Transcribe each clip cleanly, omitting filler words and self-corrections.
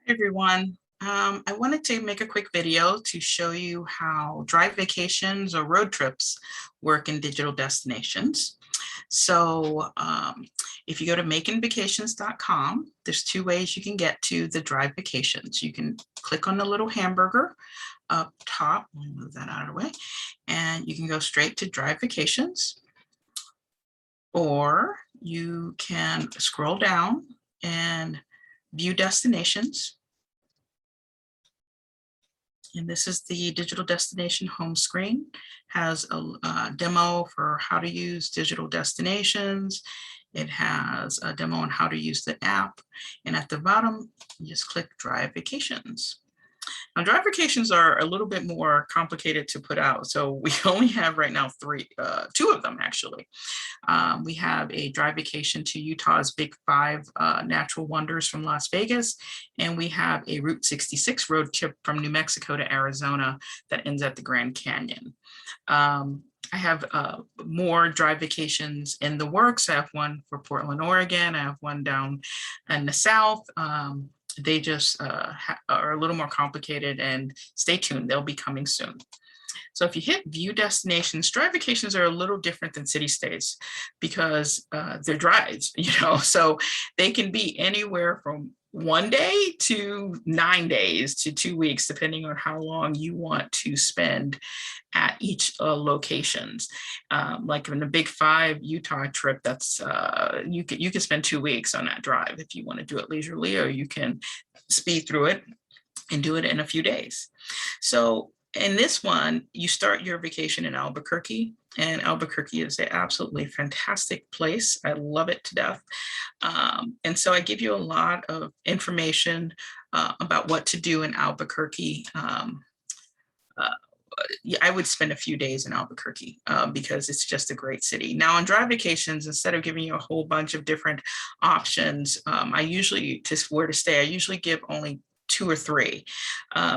Everyone. I wanted to make a quick video to show you how drive vacations or road trips work in digital destinations. So if you go to makinvacations.com, there's two ways you can get to the drive vacations. You can click on the little hamburger up top, let me move that out of the way, and you can go straight to drive vacations, or you can scroll down and view destinations. And this is the digital destination home screen. Has a demo for how to use digital destinations. It has a demo on how to use the app. And at the bottom, you just click Drive Vacations. Now, drive vacations are a little bit more complicated to put out. So we only have right now two of them actually. We have a drive vacation to Utah's Big Five natural wonders from Las Vegas, and we have a Route 66 road trip from New Mexico to Arizona that ends at the Grand Canyon. I have more drive vacations in the works. I have one for Portland, Oregon. I have one down in the south. They just are a little more complicated, and stay tuned, they'll be coming soon. So if you hit view destinations, drive vacations are a little different than city stays because they're drives, so they can be anywhere from 1 day to 9 days to 2 weeks, depending on how long you want to spend at each locations. Like in the Big Five Utah trip, that's you can spend 2 weeks on that drive if you want to do it leisurely, or you can speed through it and do it in a few days. So in this one, you start your vacation in Albuquerque, and Albuquerque is an absolutely fantastic place. I love it to death. And so I give you a lot of information about what to do in Albuquerque. I would spend a few days in Albuquerque because it's just a great city. Now on drive vacations, instead of giving you a whole bunch of different options, I usually, just where to stay, I usually give only 2 or 3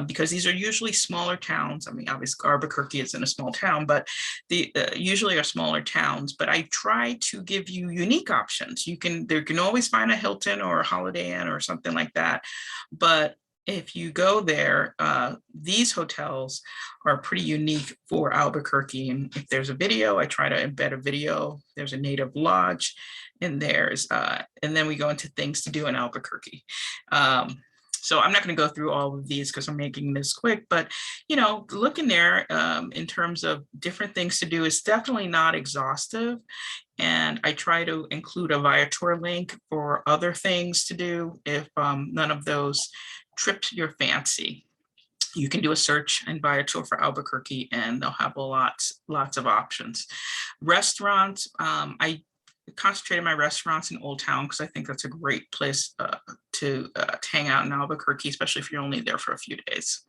because these are usually smaller towns. I mean, obviously Albuquerque isn't a small town, but the usually are smaller towns. But I try to give you unique options. You can always find a Hilton or a Holiday Inn or something like that. But if you go there, these hotels are pretty unique for Albuquerque. And if there's a video, I try to embed a video. There's a native lodge, and and then we go into things to do in Albuquerque. So I'm not going to go through all of these because I'm making this quick, but look in there in terms of different things to do is definitely not exhaustive. And I try to include a Viator link for other things to do if none of those trips your fancy. You can do a search in Viator for Albuquerque, and they'll have lots of options. Restaurants, I concentrated my restaurants in Old Town because I think that's a great place to hang out in Albuquerque, especially if you're only there for a few days.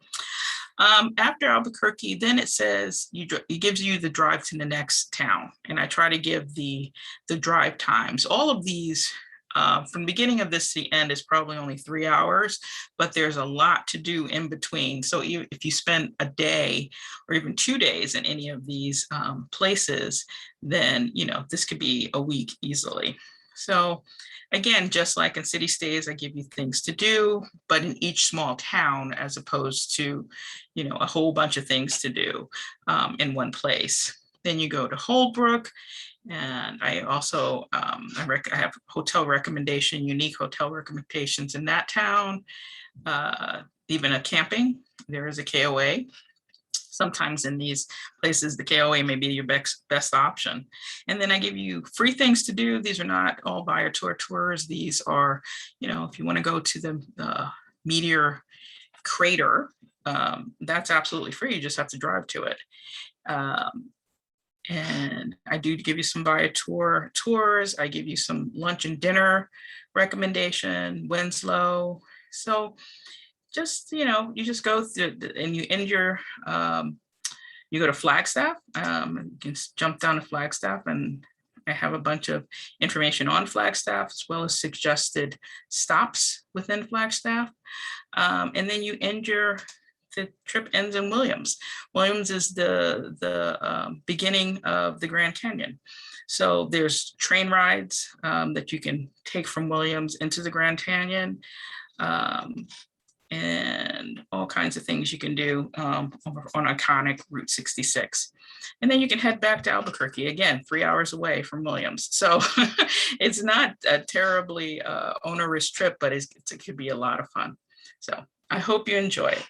After Albuquerque, then it says it gives you the drive to the next town, and I try to give the drive times. All of these from the beginning of this to the end is probably only 3 hours, but there's a lot to do in between. So if you spend a day or even 2 days in any of these places, then this could be a week easily. So again, just like in city stays, I give you things to do, but in each small town, as opposed to a whole bunch of things to do in one place. Then you go to Holbrook. And I also, I have hotel recommendation, unique hotel recommendations in that town, even a camping, there is a KOA. Sometimes in these places, the KOA may be your best option. And then I give you free things to do. These are not all Viator tours. These are, if you want to go to the Meteor Crater, that's absolutely free. You just have to drive to it. And I do give you some Viator tours. I give you some lunch and dinner recommendation, Winslow. So just, you just go through and you end your, you go to Flagstaff. You can jump down to Flagstaff, and I have a bunch of information on Flagstaff as well as suggested stops within Flagstaff. And then you end the trip ends in Williams. Williams is the beginning of the Grand Canyon. So there's train rides that you can take from Williams into the Grand Canyon. and all kinds of things you can do on iconic Route 66. And then you can head back to Albuquerque, again, 3 hours away from Williams. So it's not a terribly onerous trip, but it could be a lot of fun. So I hope you enjoy it.